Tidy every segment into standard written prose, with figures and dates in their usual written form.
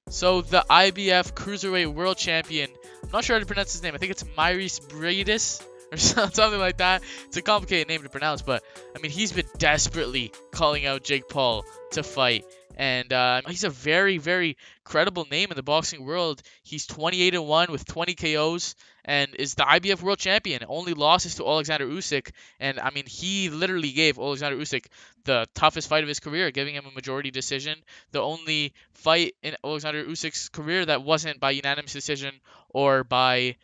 So the IBF Cruiserweight World Champion, I'm not sure how to pronounce his name. I think it's Mairis Briedis or something like that. It's a complicated name to pronounce, but I mean, he's been desperately calling out Jake Paul to fight. And he's a very, very credible name in the boxing world. He's 28-1 with 20 KOs and is the IBF World Champion. Only losses to Alexander Usyk. And I mean, he literally gave Alexander Usyk the toughest fight of his career, giving him a majority decision. The only fight in Alexander Usyk's career that wasn't by unanimous decision or by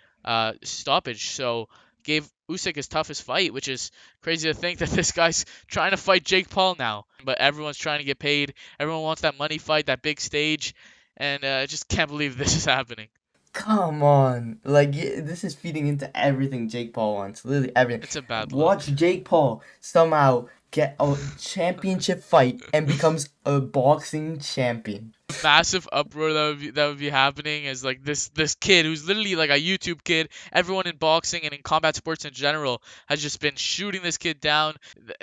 stoppage. So gave Usyk his toughest fight, which is crazy to think that this guy's trying to fight Jake Paul now. But everyone's trying to get paid. Everyone wants that money fight, that big stage, and I just can't believe this is happening. Come on. Like, this is feeding into everything Jake Paul wants. Literally everything. It's a bad Watch look. Jake Paul somehow get a championship fight and becomes a boxing champion. Massive uproar that would be happening is like this kid who's literally like a YouTube kid. Everyone in boxing and in combat sports in general has just been shooting this kid down.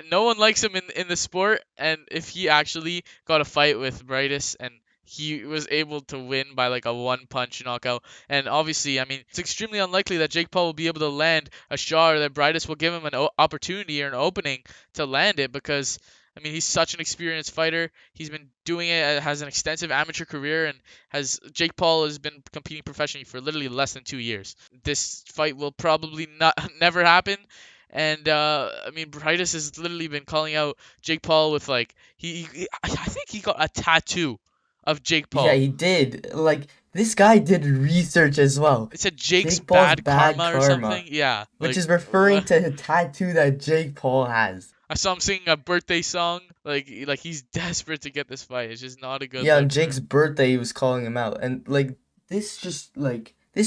No one likes him in the sport, and if he actually got a fight with Brightus and he was able to win by like a one punch knockout. And obviously, I mean, it's extremely unlikely that Jake Paul will be able to land a shot or that Brightus will give him an opportunity or an opening to land it because I mean, he's such an experienced fighter. He's been doing it, has an extensive amateur career, and Jake Paul has been competing professionally for literally less than 2 years. This fight will probably not never happen. And I mean, Brightus has literally been calling out Jake Paul with like I think he got a tattoo of Jake Yeah, Paul. he did. Like, this guy did research as well. It said Jake's Jake Paul's bad bad karma or karma, something. Yeah, which like is referring to a tattoo that Jake Paul has. I saw him singing a birthday song. Like he's desperate to get this fight. It's just not a good Yeah, on look for him. Jake's birthday, he was calling him out, and like this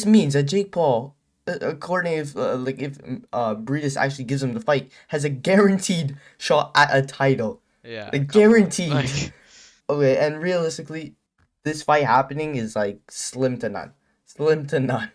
means that Jake Paul, according if Briedis actually gives him the fight, has a guaranteed shot at a title, Yeah, like come on. guaranteed. Okay, and realistically, this fight happening is like slim to none, slim to none.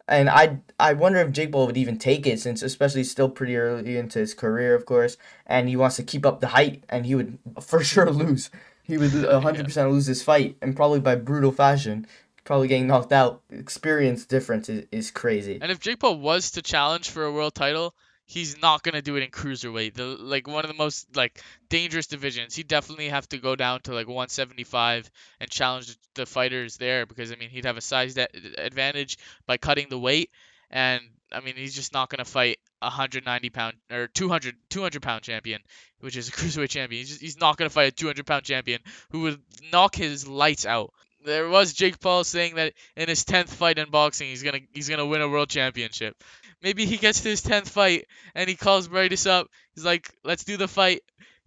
And I wonder if Jake Paul would even take it, since especially still pretty early into his career, of course, and he wants to keep up the hype, and he would for sure lose. He would Yeah. 100% lose this fight, and probably by brutal fashion, probably getting knocked out. Experience difference is crazy. And if Jake Paul was to challenge for a world title, he's not gonna do it in cruiserweight, the like one of the most like dangerous divisions. He'd definitely have to go down to like 175 and challenge the fighters there because I mean he'd have a size advantage by cutting the weight, and I mean he's just not gonna fight a 190-pound or 200 pound champion, which is a cruiserweight champion. He's not gonna fight a 200-pound champion who would knock his lights out. There was Jake Paul saying that in his 10th fight in boxing, he's gonna win a world championship. Maybe he gets to his 10th fight and he calls Brightus up. He's like, "Let's do the fight."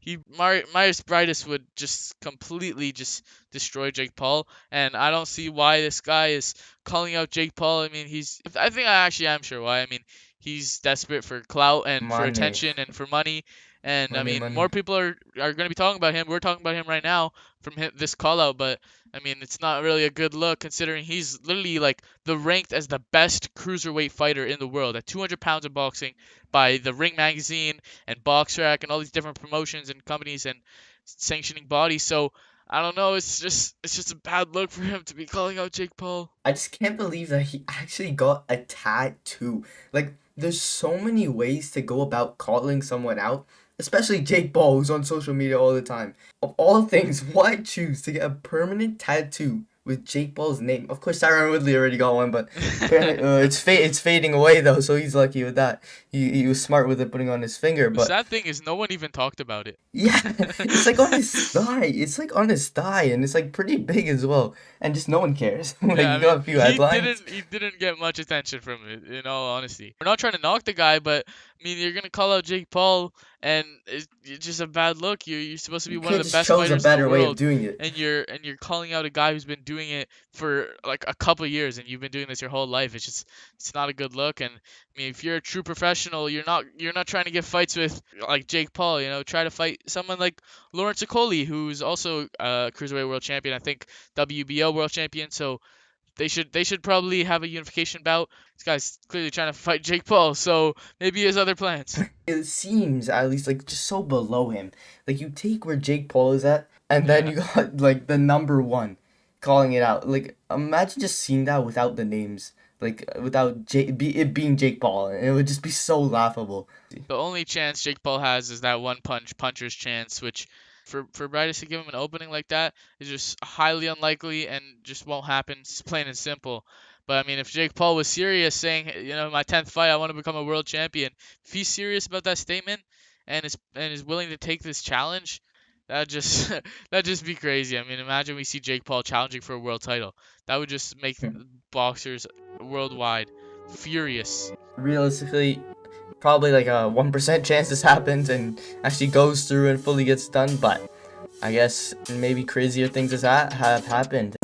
Mairis Briedis would just completely just destroy Jake Paul, and I don't see why this guy is calling out Jake Paul. I mean, I think I actually am sure why. I mean, he's desperate for clout and for Money, attention and for money. And I money, mean, money. more people are going to be talking about him. We're talking about him right now from this call out, but I mean, it's not really a good look considering he's literally like the ranked as the best cruiserweight fighter in the world at 200 pounds of boxing by the Ring Magazine and BoxRec and all these different promotions and companies and sanctioning bodies. So I don't know. It's just a bad look for him to be calling out Jake Paul. I just can't believe that he actually got a tattoo. Like, there's so many ways to go about calling someone out, especially Jake Paul, who's on social media all the time. Of all things, why choose to get a permanent tattoo with Jake Paul's name? Of course, Tyron Woodley already got one, but apparently, it's fading away though, so he's lucky with that. He was smart with it, putting on his finger, The but sad thing is no one even talked about it. yeah, it's like on his thigh. It's like on his thigh, and it's like pretty big as well. And just no one cares. Like, Yeah, I you mean, got a few headlines. he didn't get much attention from it, in all honesty. We're not trying to knock the guy, but I mean, you're gonna call out Jake Paul, and it's just a bad look. You're supposed to be You one of could the just best chose a fighters in the better way of world, doing it. and you're calling out a guy who's been doing it for like a couple of years, and you've been doing this your whole life. It's not a good look. And I mean, if you're a true professional, you're not trying to get fights with like Jake Paul. Try to fight someone like Lawrence Okoli, who's also a cruiserweight world champion. I think WBO world champion. So they should probably have a unification bout. This guy's clearly trying to fight Jake Paul, so maybe he has other plans. It seems at least like just so below him. Like, you take where Jake Paul is at, and then Yeah. you got like the number one. calling it out. Like, imagine just seeing that without the names, like without it being Jake Paul, and it would just be so laughable. The only chance Jake Paul has is that puncher's chance, which for Briedis to give him an opening like that is just highly unlikely and just won't happen. It's plain and simple. But I mean, if Jake Paul was serious, saying, my 10th fight, I want to become a world champion. If he's serious about that statement and is willing to take this challenge, that just that just be crazy. I mean, imagine we see Jake Paul challenging for a world title. That would just make boxers worldwide furious. Realistically, probably like a 1% chance this happens and actually goes through and fully gets done, but I guess maybe crazier things have happened.